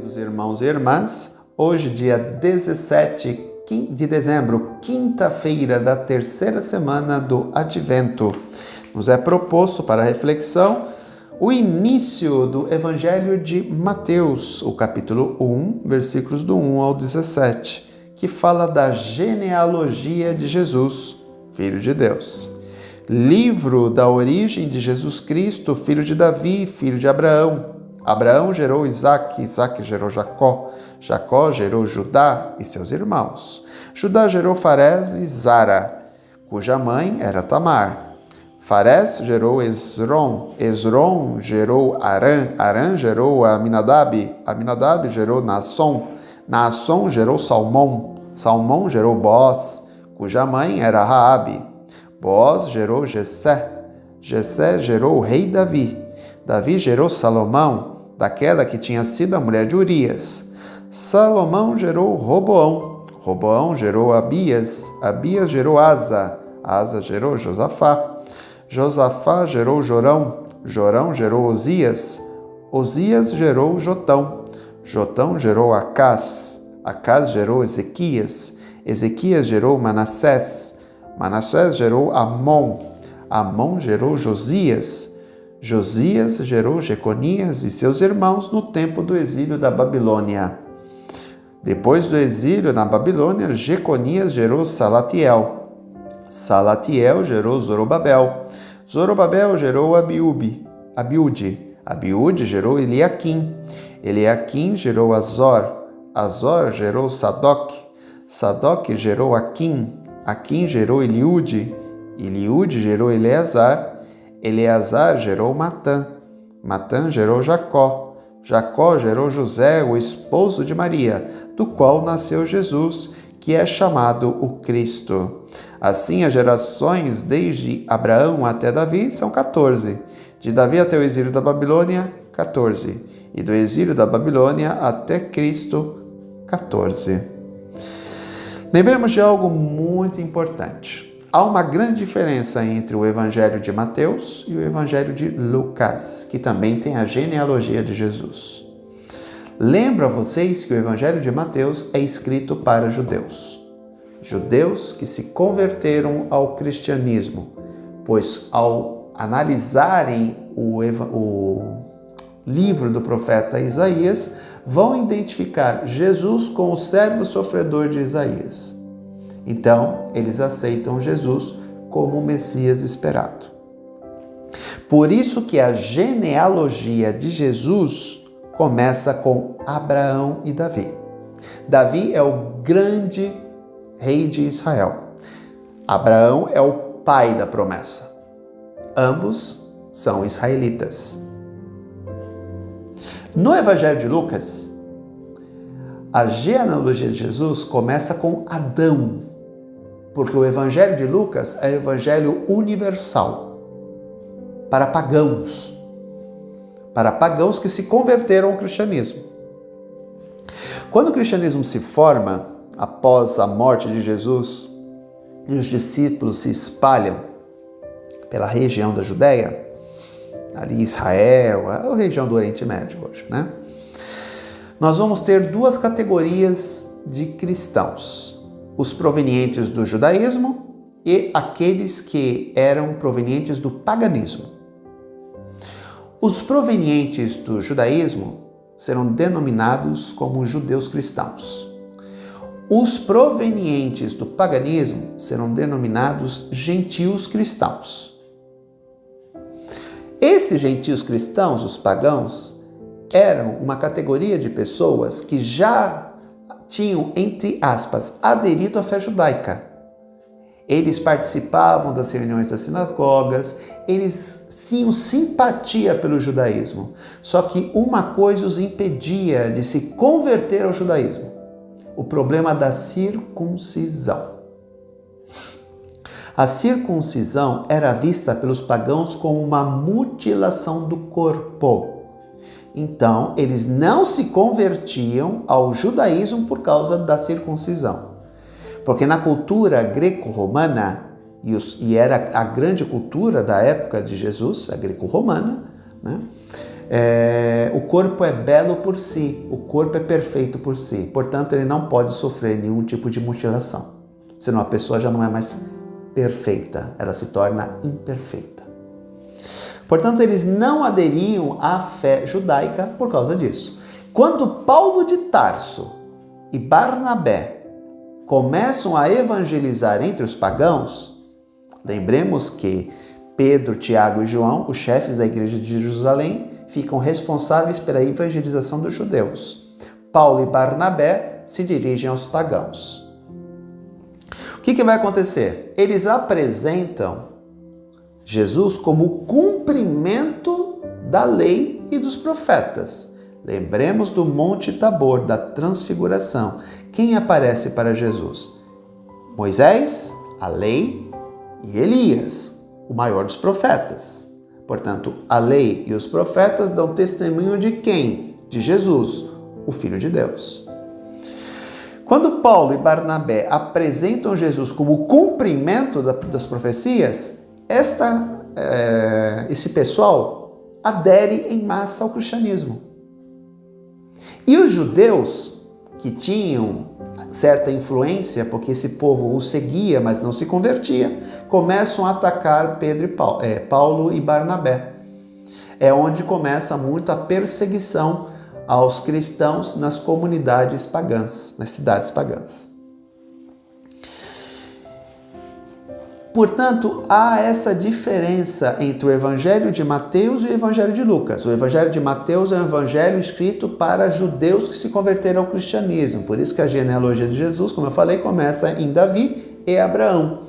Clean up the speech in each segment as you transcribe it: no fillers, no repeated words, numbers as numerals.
queridos irmãos e irmãs. Hoje, dia 17 de dezembro, quinta-feira da terceira semana do Advento, nos é proposto para reflexão o início do Evangelho de Mateus, o capítulo 1, versículos do 1 ao 17, que fala da genealogia de Jesus, Filho de Deus. Livro da origem de Jesus Cristo, filho de Davi, filho de Abraão. Abraão gerou Isaque, Isaque gerou Jacó, Jacó gerou Judá e seus irmãos. Judá gerou Farés e Zara, cuja mãe era Tamar. Farés gerou Esrom, Esrom gerou Arã, Arã gerou Aminadab, Aminadab gerou Naasson, Naasson gerou Salmão, Salmão gerou Boaz, cuja mãe era Raabe. Boaz gerou Jessé, Jessé gerou o rei Davi, Davi gerou Salomão, daquela que tinha sido a mulher de Urias. Salomão gerou Roboão, Roboão gerou Abias, Abias gerou Asa, Asa gerou Josafá, Josafá gerou Jorão, Jorão gerou Osias, Osias gerou Jotão, Jotão gerou Acás, Acás gerou Ezequias, Ezequias gerou Manassés, Manassés gerou Amon, Amon gerou Josias, Josias gerou Jeconias e seus irmãos no tempo do exílio da Babilônia. Depois do exílio na Babilônia, Jeconias gerou Salatiel. Salatiel gerou Zorobabel. Zorobabel gerou Abiúde. Abiúde gerou Eliaquim. Eliaquim gerou Azor. Azor gerou Sadoc. Sadoc gerou Aquim. Aquim gerou Eliúde. Eliúde gerou Eleazar. Eleazar gerou Matã, Matã gerou Jacó, Jacó gerou José, o esposo de Maria, do qual nasceu Jesus, que é chamado o Cristo. Assim, as gerações desde Abraão até Davi são 14, de Davi até o exílio da Babilônia, 14, e do exílio da Babilônia até Cristo, 14. Lembremos de algo muito importante. Há uma grande diferença entre o Evangelho de Mateus e o Evangelho de Lucas, que também tem a genealogia de Jesus. Lembro a vocês que o Evangelho de Mateus é escrito para judeus. Judeus que se converteram ao cristianismo, pois ao analisarem o livro do profeta Isaías, vão identificar Jesus com o servo sofredor de Isaías. Então, eles aceitam Jesus como o Messias esperado. Por isso que a genealogia de Jesus começa com Abraão e Davi. Davi é o grande rei de Israel. Abraão é o pai da promessa. Ambos são israelitas. No Evangelho de Lucas, a genealogia de Jesus começa com Adão, porque o Evangelho de Lucas é o Evangelho universal para pagãos que se converteram ao cristianismo. Quando o cristianismo se forma, após a morte de Jesus, e os discípulos se espalham pela região da Judéia, ali Israel, a região do Oriente Médio hoje, né? Nós vamos ter duas categorias de cristãos: os provenientes do judaísmo e aqueles que eram provenientes do paganismo. Os provenientes do judaísmo serão denominados como judeus cristãos. Os provenientes do paganismo serão denominados gentios cristãos. Esses gentios cristãos, os pagãos, eram uma categoria de pessoas que já tinham, entre aspas, aderido à fé judaica. Eles participavam das reuniões das sinagogas, eles tinham simpatia pelo judaísmo. Só que uma coisa os impedia de se converter ao judaísmo: o problema da circuncisão. A circuncisão era vista pelos pagãos como uma mutilação do corpo. Então, eles não se convertiam ao judaísmo por causa da circuncisão. Porque na cultura greco-romana, e era a grande cultura da época de Jesus, a greco-romana, né? O corpo é belo por si, o corpo é perfeito por si, portanto ele não pode sofrer nenhum tipo de mutilação, senão a pessoa já não é mais perfeita, ela se torna imperfeita. Portanto, eles não aderiam à fé judaica por causa disso. Quando Paulo de Tarso e Barnabé começam a evangelizar entre os pagãos, lembremos que Pedro, Tiago e João, os chefes da igreja de Jerusalém, ficam responsáveis pela evangelização dos judeus. Paulo e Barnabé se dirigem aos pagãos. O que vai acontecer? Eles apresentam Jesus como o cumprimento da lei e dos profetas. Lembremos do Monte Tabor, da Transfiguração. Quem aparece para Jesus? Moisés, a lei, e Elias, o maior dos profetas. Portanto, a lei e os profetas dão testemunho de quem? De Jesus, o Filho de Deus. Quando Paulo e Barnabé apresentam Jesus como o cumprimento das profecias, esse pessoal adere em massa ao cristianismo. E os judeus, que tinham certa influência, porque esse povo o seguia, mas não se convertia, começam a atacar Paulo e Barnabé. É onde começa muito a perseguição aos cristãos nas comunidades pagãs, nas cidades pagãs. Portanto, há essa diferença entre o Evangelho de Mateus e o Evangelho de Lucas. O Evangelho de Mateus é um evangelho escrito para judeus que se converteram ao cristianismo. Por isso que a genealogia de Jesus, como eu falei, começa em Davi e Abraão.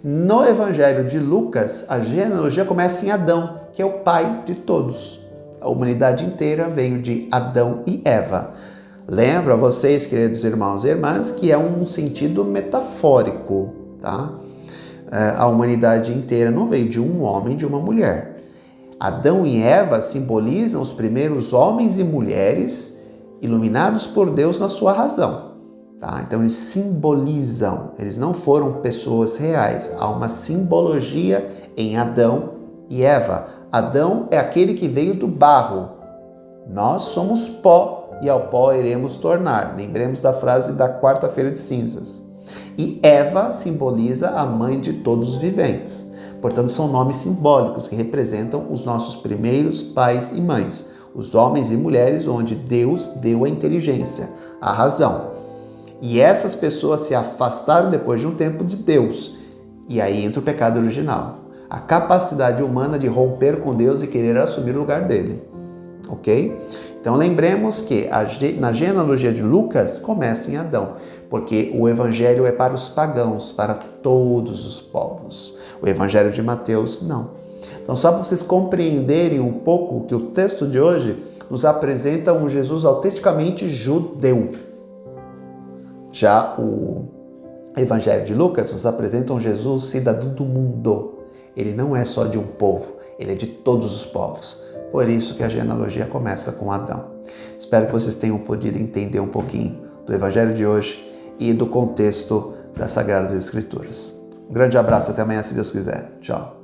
No Evangelho de Lucas, a genealogia começa em Adão, que é o pai de todos. A humanidade inteira veio de Adão e Eva. Lembro a vocês, queridos irmãos e irmãs, que é um sentido metafórico, tá? A humanidade inteira não veio de um homem e de uma mulher. Adão e Eva simbolizam os primeiros homens e mulheres iluminados por Deus na sua razão. Tá? Então eles simbolizam, eles não foram pessoas reais. Há uma simbologia em Adão e Eva. Adão é aquele que veio do barro. Nós somos pó e ao pó iremos tornar. Lembremos da frase da quarta-feira de cinzas. E Eva simboliza a mãe de todos os viventes. Portanto, são nomes simbólicos que representam os nossos primeiros pais e mães, os homens e mulheres onde Deus deu a inteligência, a razão. E essas pessoas se afastaram depois de um tempo de Deus. E aí entra o pecado original. A capacidade humana de romper com Deus e querer assumir o lugar dele. Ok? Então lembremos que na genealogia de Lucas começa em Adão, porque o evangelho é para os pagãos, para todos os povos. O evangelho de Mateus, não. Então só para vocês compreenderem um pouco que o texto de hoje nos apresenta um Jesus autenticamente judeu. Já o evangelho de Lucas nos apresenta um Jesus cidadão do mundo. Ele não é só de um povo, ele é de todos os povos. Por isso que a genealogia começa com Adão. Espero que vocês tenham podido entender um pouquinho do evangelho de hoje e do contexto das Sagradas Escrituras. Um grande abraço, até amanhã, se Deus quiser. Tchau.